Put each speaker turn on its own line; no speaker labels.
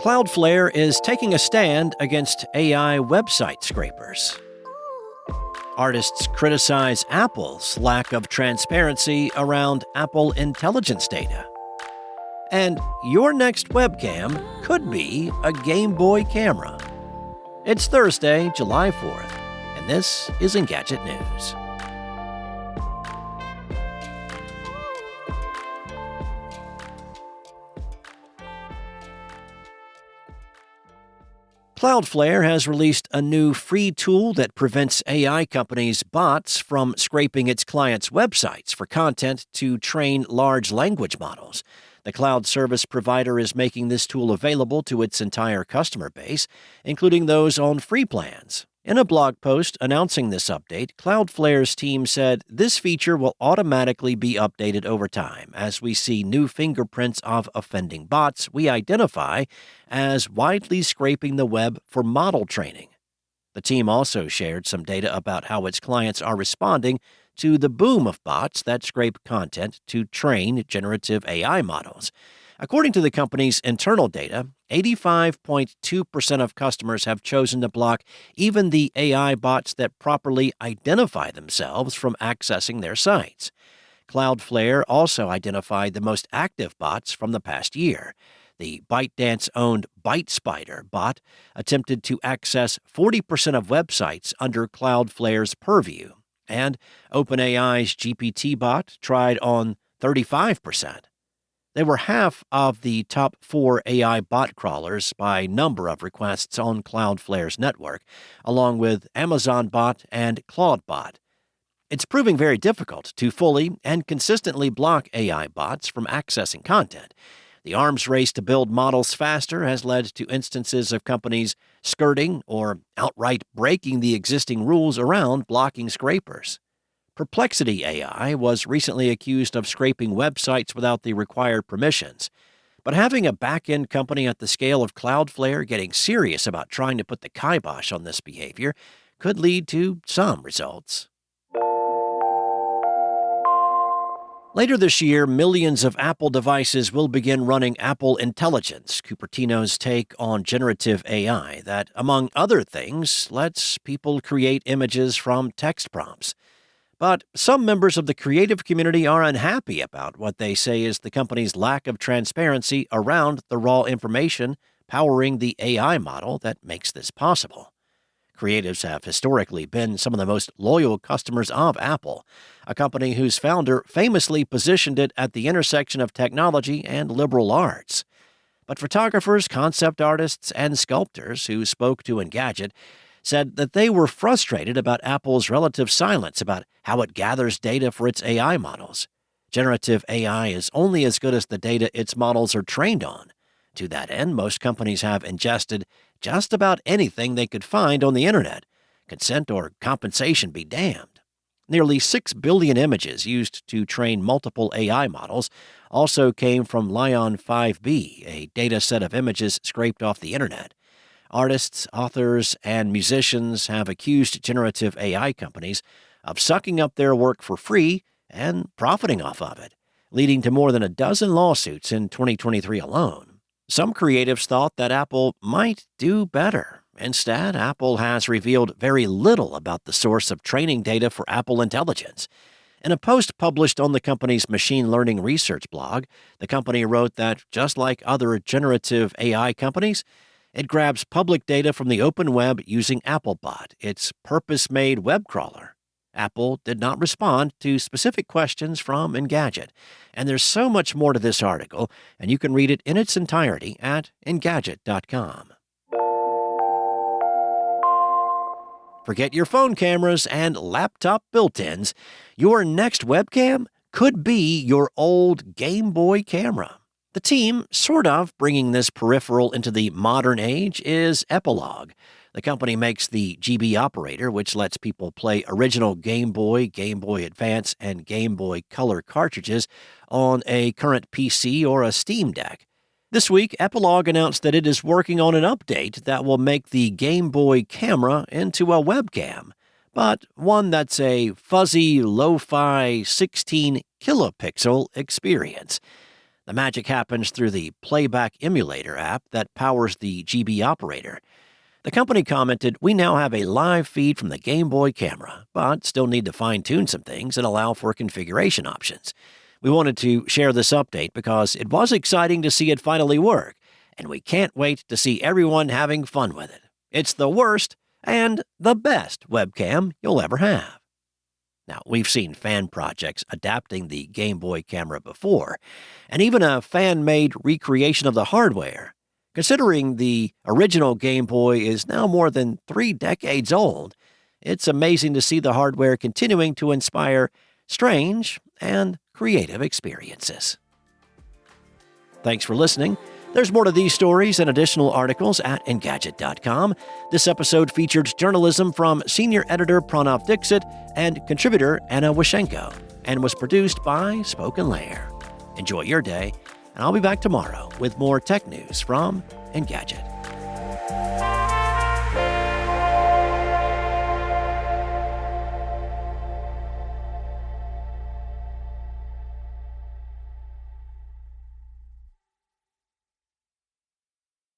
Cloudflare is taking a stand against AI website scrapers. Artists criticize Apple's lack of transparency around Apple intelligence data. And your next webcam could be a Game Boy camera. It's Thursday, July 4th, and this is Engadget News. Cloudflare has released a new free tool that prevents AI companies' bots from scraping its clients' websites for content to train large language models. The cloud service provider is making this tool available to its entire customer base, including those on free plans. In a blog post announcing this update, Cloudflare's team said this feature will automatically be updated over time as we see new fingerprints of offending bots we identify as widely scraping the web for model training. The team also shared some data about how its clients are responding to the boom of bots that scrape content to train generative AI models. According to the company's internal data, 85.2% of customers have chosen to block even the AI bots that properly identify themselves from accessing their sites. Cloudflare also identified the most active bots from the past year. The ByteDance-owned ByteSpider bot attempted to access 40% of websites under Cloudflare's purview, and OpenAI's GPT bot tried on 35%. They were half of the top 4 AI bot crawlers by number of requests on Cloudflare's network, along with Amazon Bot and Claude Bot. It's proving very difficult to fully and consistently block AI bots from accessing content. The arms race to build models faster has led to instances of companies skirting or outright breaking the existing rules around blocking scrapers. Perplexity AI was recently accused of scraping websites without the required permissions. But having a back-end company at the scale of Cloudflare getting serious about trying to put the kibosh on this behavior could lead to some results. Later this year, millions of Apple devices will begin running Apple Intelligence, Cupertino's take on generative AI that, among other things, lets people create images from text prompts. But some members of the creative community are unhappy about what they say is the company's lack of transparency around the raw information powering the AI model that makes this possible. Creatives have historically been some of the most loyal customers of Apple, a company whose founder famously positioned it at the intersection of technology and liberal arts. But photographers, concept artists, and sculptors who spoke to Engadget said that they were frustrated about Apple's relative silence about how it gathers data for its AI models. Generative AI is only as good as the data its models are trained on. To that end, most companies have ingested just about anything they could find on the internet. Consent or compensation be damned. Nearly 6 billion images used to train multiple AI models also came from Lion 5B, a data set of images scraped off the internet. Artists, authors, and musicians have accused generative AI companies of sucking up their work for free and profiting off of it, leading to more than a dozen lawsuits in 2023 alone. Some creatives thought that Apple might do better. Instead, Apple has revealed very little about the source of training data for Apple Intelligence. In a post published on the company's machine learning research blog, the company wrote that, just like other generative AI companies, it grabs public data from the open web using AppleBot, its purpose-made web crawler. Apple did not respond to specific questions from Engadget, and there's so much more to this article, and you can read it in its entirety at Engadget.com. Forget your phone cameras and laptop built-ins. Your next webcam could be your old Game Boy camera. The team, sort of bringing this peripheral into the modern age, is Epilogue. The company makes the GB operator, which lets people play original Game Boy, Game Boy Advance, and Game Boy Color cartridges on a current PC or a Steam Deck. This week, Epilogue announced that it is working on an update that will make the Game Boy camera into a webcam, but one that's a fuzzy, lo-fi 16 kilopixel experience. The magic happens through the Playback Emulator app that powers the GB operator. The company commented, "We now have a live feed from the Game Boy camera, but still need to fine-tune some things and allow for configuration options. We wanted to share this update because it was exciting to see it finally work, and we can't wait to see everyone having fun with it. It's the worst and the best webcam you'll ever have." Now, we've seen fan projects adapting the Game Boy camera before, and even a fan-made recreation of the hardware. Considering the original Game Boy is now more than 3 decades old, it's amazing to see the hardware continuing to inspire strange and creative experiences. Thanks for listening. There's more to these stories and additional articles at Engadget.com. This episode featured journalism from senior editor Pranav Dixit and contributor Anna Wishenko, and was produced by Spoken Layer. Enjoy your day, and I'll be back tomorrow with more tech news from Engadget.